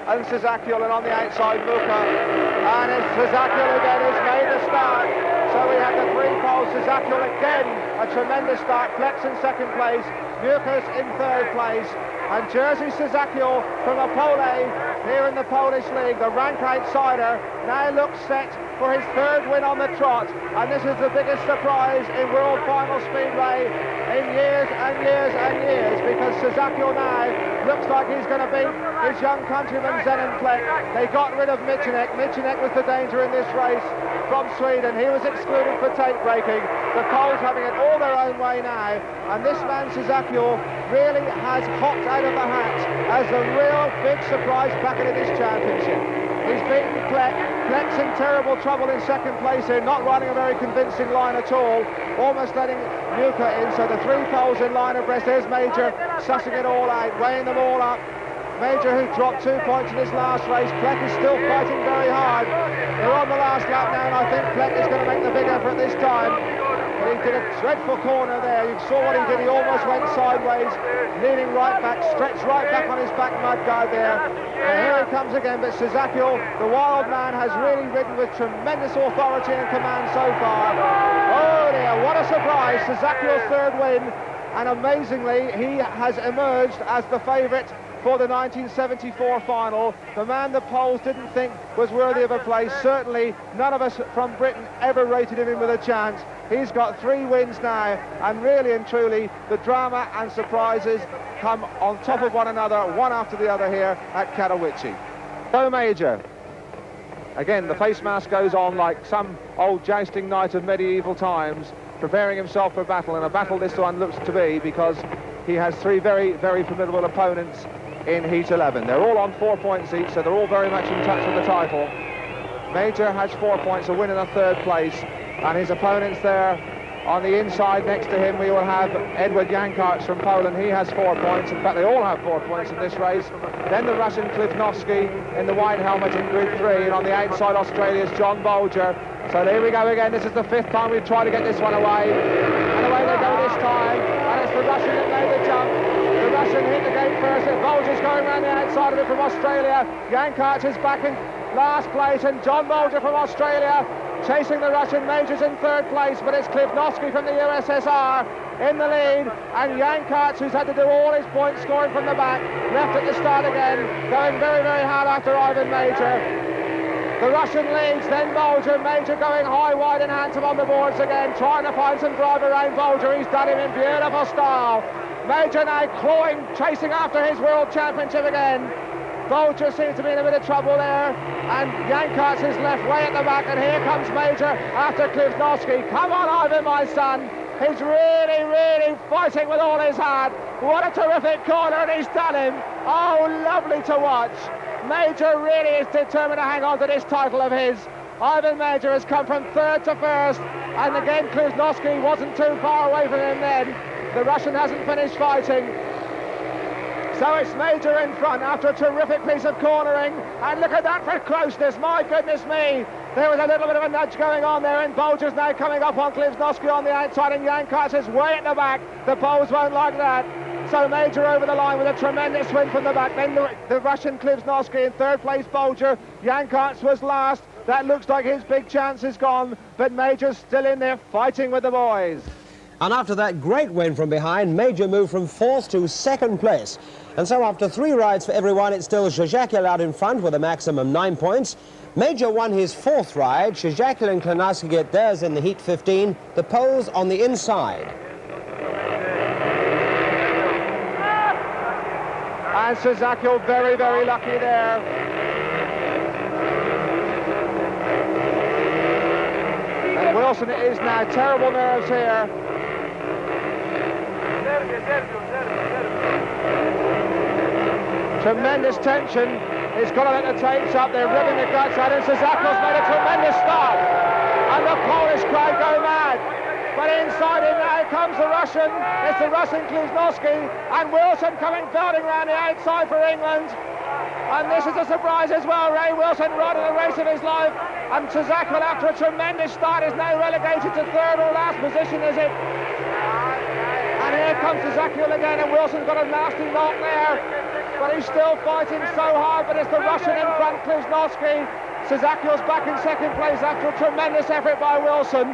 and Szakiel, and on the outside Muka. And it's Szakiel again who's made the start. So we have the three poles. Szakiel again, a tremendous start. Flex in second place, Muka's in third place. And Jerzy Szakiel from Opole here in the Polish League, the rank outsider, now looks set for his third win on the trot. And this is the biggest surprise in World Final Speedway in years and years and years, because Szakiel now looks like he's going to beat his young countryman Zenon Plek. They got rid of Michanek. Michanek was the danger in this race from Sweden. He was excluded for tape breaking. The Poles having it all their own way now, and this man Szakiel really has hopped out of the hat as the real big surprise back into this championship. He's beaten Plek. Plek's in terrible trouble in second place here, not riding a very convincing line at all, almost letting Muka in. So the three poles in line abreast. There's Major sussing it all out, weighing them all up. Major, who dropped 2 points in his last race. Plek is still fighting very hard. They're on the last lap now, and I think Plek is going to make the big effort this time. But he did a dreadful corner there. You saw what he did. He almost went sideways, leaning right back, stretched right back on his back mudguard there. And here he comes again, but Szakiel, the wild man, has really ridden with tremendous authority and command so far. Oh dear, what a surprise. Szakiel's third win, and amazingly, he has emerged as the favourite for the 1974 final. The man the Poles didn't think was worthy of a place. Certainly none of us from Britain ever rated him in with a chance. He's got 3 wins now, and really and truly the drama and surprises come on top of one another, one after the other here at Katowice. So Major, again the face mask goes on like some old jousting knight of medieval times, preparing himself for battle, and a battle this one looks to be, because he has 3 very, very formidable opponents in Heat 11. They're all on 4 points each, so they're all very much in touch with the title. Major has 4 points, a win and a third place, and his opponents there on the inside next to him. We will have Edward Jankarts from Poland. He has 4 points. In fact, they all have 4 points in this race. Then the Russian Klifnovsky in the white helmet in grid 3, and on the outside Australia's John Bolger. So there we go again. This is the 5th time we've tried to get this one away, and away they go this time, and it's the Russian that made the jump. The Russian hit the gate first. Bolger's going around the outside of it from Australia. Jankarts is back in last place, and John Bolger from Australia chasing the Russian. Major's in third place, but it's Klifnovsky from the USSR in the lead, and Jankarts, who's had to do all his points scoring from the back, left at the start again, going very, very hard after Ivan Major. The Russian leads, then Bolger. Major going high, wide and handsome on the boards again, trying to find some drive around Bolger. He's done him in beautiful style. Major now clawing, chasing after his World Championship again. Bolger seems to be in a bit of trouble there, and Jankarts is left way at the back, and here comes Major after Klifnovsky. Come on, Ivan, my son. He's really, really fighting with all his heart. What a terrific corner, and he's done him. Oh, lovely to watch. Major really is determined to hang on to this title of his. Ivan Major has come from third to first, and again Klifnovsky wasn't too far away from him then. The Russian hasn't finished fighting. So it's Major in front after a terrific piece of cornering, and look at that for closeness, my goodness me. There was a little bit of a nudge going on there, and Bolger's now coming up on Klifnovsky on the outside, and Jankarts is way at the back. The Poles won't like that. So Major over the line with a tremendous win from the back. Then the Russian Klifnovsky in third place, Bolger. Jankarts was last. That looks like his big chance is gone, but Major's still in there fighting with the boys. And after that great win from behind, Major moved from 4th to 2nd place. And so after 3 rides for everyone, it's still Szakiel out in front with a maximum 9 points. Major won his 4th ride. Szakiel and Klifnovsky get theirs in the Heat 15. The Poles on the inside. And Szakiel very, very lucky there. And Wilson is now terrible nerves here. Tremendous tension. He's got to let the tapes up. They're ripping the guts out, and Szakiel's made a tremendous start. And the Polish crowd go mad. But inside him now comes the Russian. It's the Russian Klifnovsky, and Wilson coming belting around the outside for England. And this is a surprise as well. Ray Wilson riding the race of his life. And Szakiel, after a tremendous start, is now relegated to 3rd or last position, is it? And here comes Szakiel again, and Wilson's got a nasty knock there. but he's still fighting so hard, but it's the Russian in front, Kliznovsky. Sazakil's back in second place after a tremendous effort by Wilson.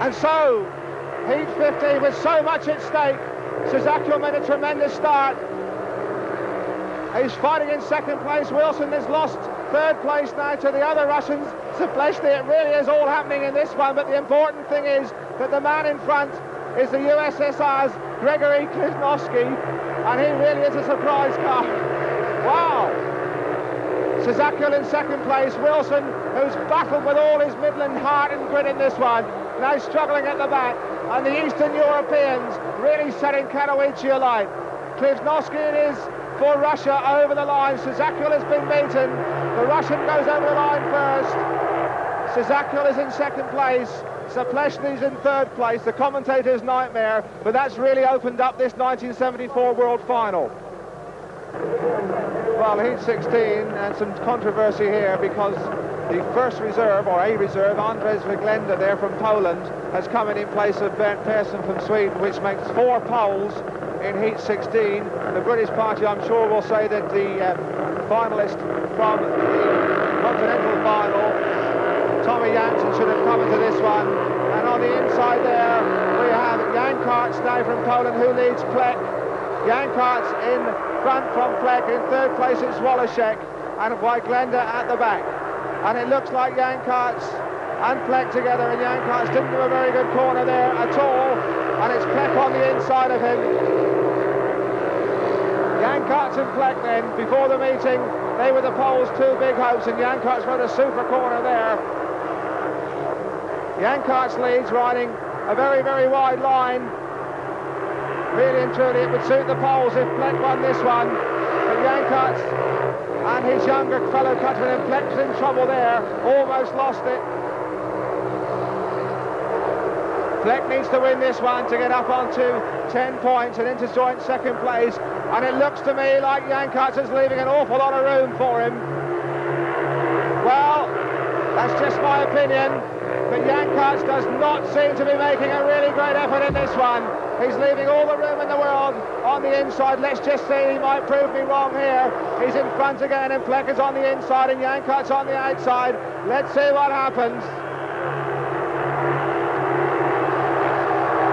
And so, heat 50 with so much at stake, Sazakil made a tremendous start. He's fighting in second place. Wilson has lost third place now to the other Russians. Zapleshny, it really is all happening in this one, but the important thing is that the man in front is the USSR's Gregory Kliznovsky, and he really is a surprise car. Wow! Sazakil in second place. Wilson, who's battled with all his Midland heart and grit in this one, now struggling at the back, and the Eastern Europeans really setting Katowice alight. Kliznovsky it is for Russia over the line. Sazakil has been beaten. The Russian goes over the line first. Sazakil is in second place. Zapleshny's in third place. The commentator's nightmare, but that's really opened up this 1974 World Final. Well, heat 16 and some controversy here because the first reserve, or a reserve, Andrzej Wyglenda there from Poland, has come in place of Bernd Persson from Sweden, which makes 4 poles in heat 16. The British party, I'm sure, will say that the finalist from the continental final, Tommy Jansen, should have come into this one. And on the inside there, we have Jan Karts now from Poland, who leads Plek. Jan Karts in front from Plek. In third place it's Woloszek, and Wyglenda at the back. And it looks like Jan Karts and Plek together, and Jan Karts didn't do a very good corner there at all, and it's Plek on the inside of him. Jan Karts and Plek then, before the meeting, they were the poles, 2 big hopes, and Jan Karts rode a super corner there. Jan Karts leads, riding a very, very wide line. Really and truly, it would suit the poles if Plek won this one, but Jan Karts and his younger fellow countryman, and Plek's in trouble there, almost lost it. Plek needs to win this one to get up onto 10 points and into joint second place, and it looks to me like Jan Karts is leaving an awful lot of room for him. Well, that's just my opinion, but Jan Karts does not seem to be making a really great effort in this one. He's leaving all the room in the world on the inside. Let's just see, he might prove me wrong here. He's in front again, and Plek is on the inside, and Jan Karts on the outside. Let's see what happens.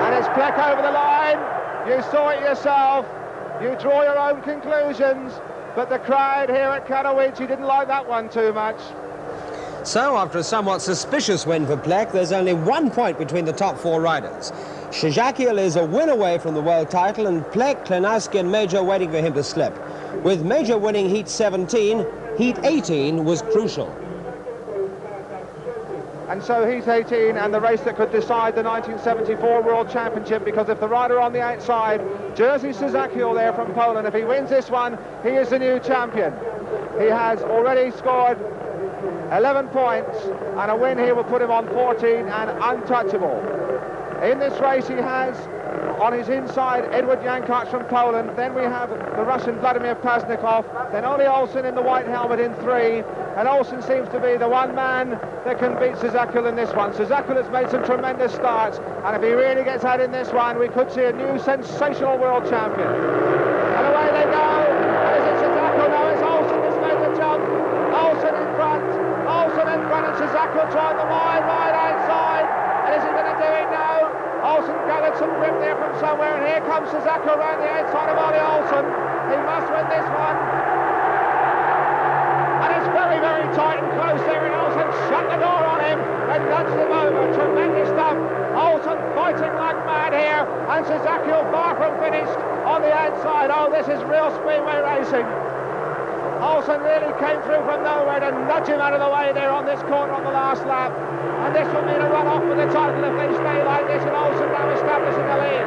And it's Plek over the line. You saw it yourself. You draw your own conclusions. But the crowd here at Katowice didn't like that one too much. So, after a somewhat suspicious win for Plek, there's only 1 point between the top 4 riders. Sazakil is a win away from the world title, and Plek, Kliznovsky and Major waiting for him to slip. With Major winning heat 17, heat 18 was crucial. And so heat 18 and the race that could decide the 1974 World Championship, because if the rider on the outside, Jerzy Sazakil there from Poland, if he wins this one, he is the new champion. He has already scored 11 points, and a win here will put him on 14 and untouchable. In this race he has on his inside Edward Jan Karts from Poland, then we have the Russian Vladimir Paznikov, then Ole Olsen in the white helmet in 3, and Olsen seems to be the one man that can beat Sazakil in this one. Sazakil has made some tremendous starts, and if he really gets out in this one, we could see a new sensational world champion. And away they go. Is it Sazakil? No, it's Olsen that's made the jump. Olsen in front, and Sazakil trying the wide outside. And is he going to do it now? Olsen gathered some grip there from somewhere, and here comes Sazakil around the outside of Ole Olsen. He must win this one. And it's very, very tight and close there, and Olsen shut the door on him and nudged him over. Tremendous stuff. Olsen fighting like mad here, and Sazakil far from finished on the outside. Oh, this is real Speedway racing. Olsen really came through from nowhere to nudge him out of the way there on this corner on the last lap. And this will mean a run-off for the title if they stay like this, and Olsen now establishing the lead.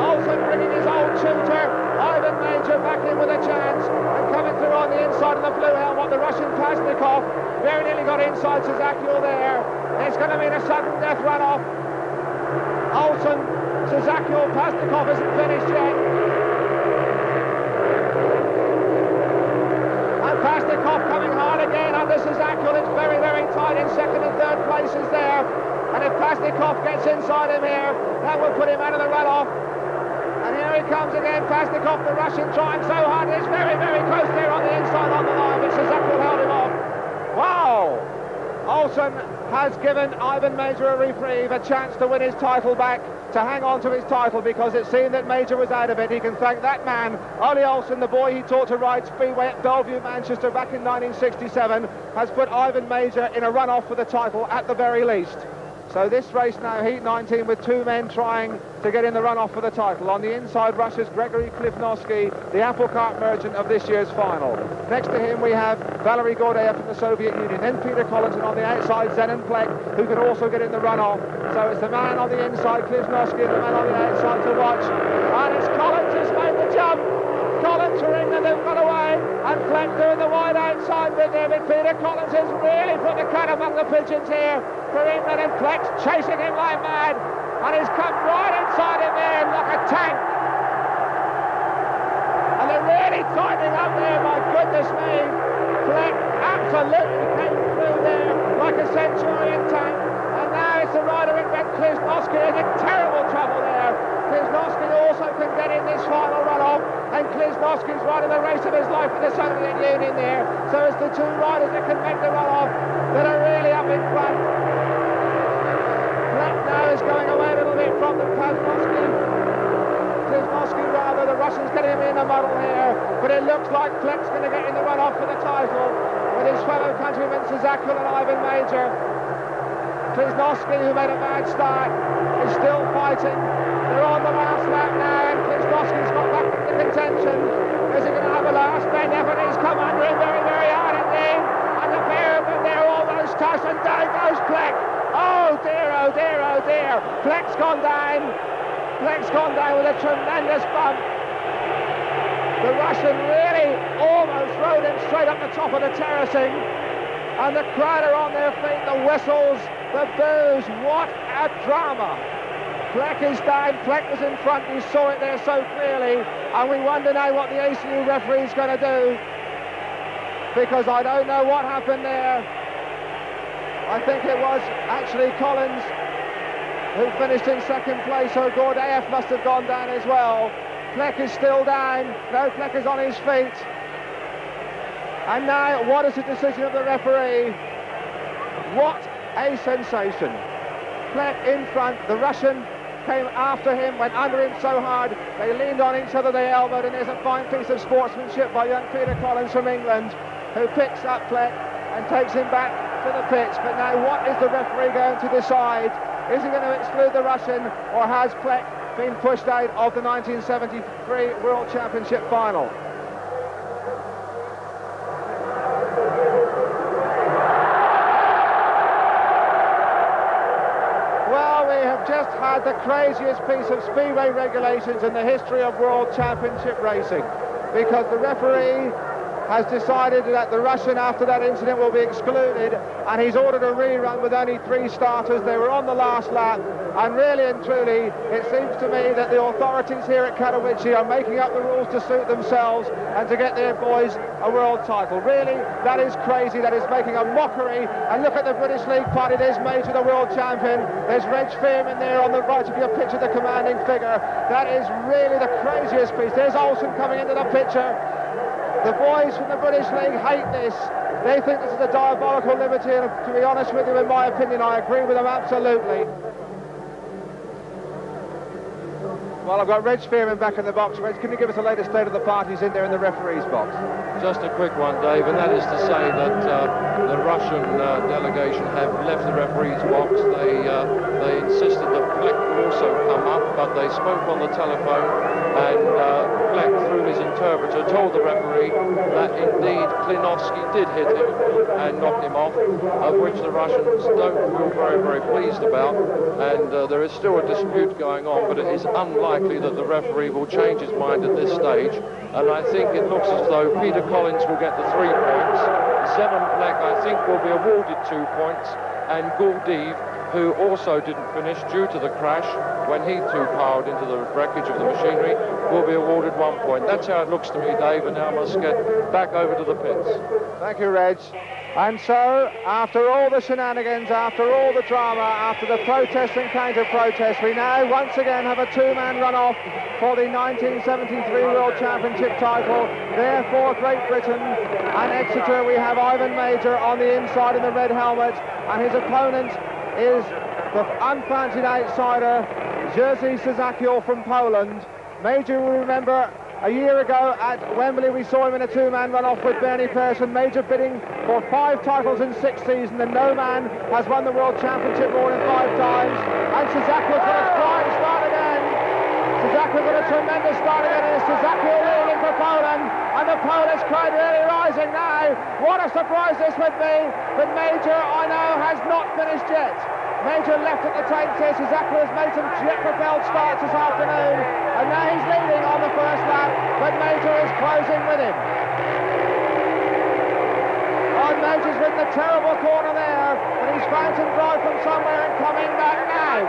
Olsen bringing his old tutor, Ivan Major, back in with a chance, and coming through on the inside of the blue helmet, the Russian Paznikov. Very nearly got inside Sazakil there. It's going to mean a sudden death run-off. Olsen, Sazakil, Paznikov isn't finished yet. Paznikov coming hard again under Sazakil. It's very, very tight in second and third places there. And if Paznikov Pastnikov gets inside him here. That will put him out of the runoff. And here he comes again, Pastnikov, the Russian, trying so hard. It's very, very close there on the inside on the line, but Sazakul held him off. Wow! Olsen has given Ivan Major a reprieve, a chance to win his title back, to hang on to his title, because it seemed that Major was out of it. He can thank that man, Ollie Olsen, the boy he taught to ride Speedway at Bellevue, Manchester back in 1967, has put Ivan Major in a run-off for the title at the very least. So this race now, Heat 19, with two men trying to get in the run-off for the title. On the inside, Russia's Gregory Klifnosky, the apple cart merchant of this year's final. Next to him, we have Valery Gordeev from the Soviet Union. Then Peter Collins, and on the outside, Zenon Plek, who can also get in the run-off. So it's the man on the inside, Klifnosky, and the man on the outside to watch. And it's Collins who's made the jump. Collins for England have got away, and Plek doing the wide outside bit there, but Peter Collins has really put the cat among the pigeons here for England, and Plek's chasing him like mad, and he's come right inside him there like a tank. And they're really tightening up there, my goodness me. Plek absolutely came through there like a Centurion tank, and now it's the rider in red, Klifnosky, in terrible trouble there. Klifnosky also can get in this final run-off, and Klifnosky's riding the race of his life with the Soviet Union there. So it's the two riders that can make the run-off that are really up in front. Plek now is going away a little bit from the Klifnosky rather, the Russians getting him in the muddle here, but it looks like Plek's going to get in the run-off for the title with his fellow countrymen Sazakul and Ivan Major. Klifnosky, who made a bad start, is still fighting. They're on the last lap now, and Klifnosky's got back into contention. Is he going to have a last bend effort? He's come under him very, very hard indeed. And the pair of them there almost touch, and down goes Plek. Oh dear, oh dear, oh dear. Plek's gone down. Plek's gone down with a tremendous bump. The Russian really almost rode him straight up the top of the terracing. And the crowd are on their feet, the whistles, the boos. What a drama. Plek is down, Plek was in front, you saw it there so clearly, and we wonder now what the ACU referee is going to do, because I don't know what happened there. I think it was actually Collins who finished in second place, so Gordeev must have gone down as well. Plek is still down, no, Plek is on his feet. And now, what is the decision of the referee? What a sensation. Plek in front, the Russian came after him, went under him so hard, they leaned on each other, they elbowed, and there's a fine piece of sportsmanship by young Peter Collins from England, who picks up Plek and takes him back to the pitch. But now what is the referee going to decide? Is he going to exclude the Russian, or has Plek been pushed out of the 1973 World Championship final? Just had the craziest piece of Speedway regulations in the history of World Championship racing, because the referee has decided that the Russian after that incident will be excluded, and he's ordered a rerun with only 3 starters. They were on the last lap, and really and truly it seems to me that the authorities here at Katowice are making up the rules to suit themselves and to get their boys a world title. Really, that is crazy. That is making a mockery. And look at the British League party. There's Major, the world champion. There's Reg Fearman there on the right of your picture, the commanding figure. That is really the craziest piece. There's Olsen coming into the picture. The boys from the British League hate this. They think this is a diabolical liberty, and to be honest with you, in my opinion, I agree with them absolutely. Well, I've got Reg Fearman back in the box. Reg, can you give us the latest state of the parties in there in the referee's box? Just a quick one, Dave, and that is to say that the Russian delegation have left the referee's box. They insisted that Plek would also come up, but they spoke on the telephone, and Plek, through his interpreter, told the referee that indeed Klifnosky did hit him and knock him off, of which the Russians don't feel very, very pleased about, and there is still a dispute going on, but it is unlikely that the referee will change his mind at this stage, and I think it looks as though Peter Collins will get the 3 points. Zenon Plek, I think, will be awarded 2 points, and Gordeev, who also didn't finish due to the crash when he too piled into the wreckage of the machinery, will be awarded 1 point. That's how it looks to me, Dave, and now I must get back over to the pits. Thank you, Reg. And so, after all the shenanigans, after all the drama, after the protests and counter-protests, we now once again have a two-man runoff for the 1973 World Championship title. There for Great Britain and Exeter, we have Ivan Major on the inside in the red helmet, and his opponent is the unfancied outsider, Jerzy Szakiel from Poland. Major, will remember, a year ago at Wembley we saw him in a two-man run-off with Bernie Persson. Major bidding for 5 titles in 6 seasons, and no man has won the World Championship more than 5 times. And Szakiel's got a flying start again. Szakiel got a tremendous start again, and it's Szakiel leading for Poland, and the Polish crowd really rising now. What a surprise this would be, but Major, I know, has not finished yet. Major left at the tape here. Szakiel has made some jet-propelled starts this afternoon, and now he's leading on the first lap, but Major is closing with him. Oh, Major's ridden a terrible corner there, but he's found some drive from somewhere and coming back now.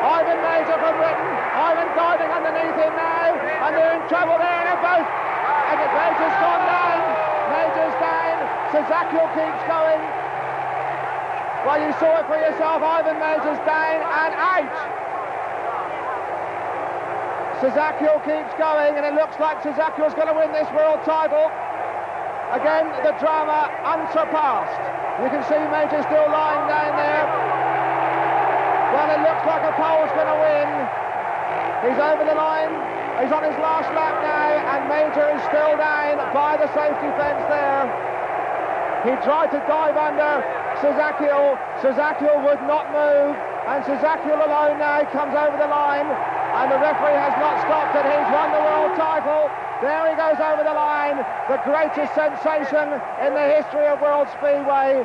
Ivan Major from Britain, Ivan diving underneath him now, and they're in trouble there, and both. And Major's gone down, Major's down, Szakiel keeps going. Well, you saw it for yourself. Ivan Major's down and out. Szakiel keeps going, and it looks like Szakiel's going to win this world title. Again, the drama unsurpassed. You can see Major still lying down there. Well, it looks like a Pole's going to win. He's over the line. He's on his last lap now, and Major is still down by the safety fence there. He tried to dive under Szakiel. Szakiel would not move, and Szakiel alone now comes over the line, and the referee has not stopped it. He's won the world title. There he goes over the line, the greatest sensation in the history of World Speedway.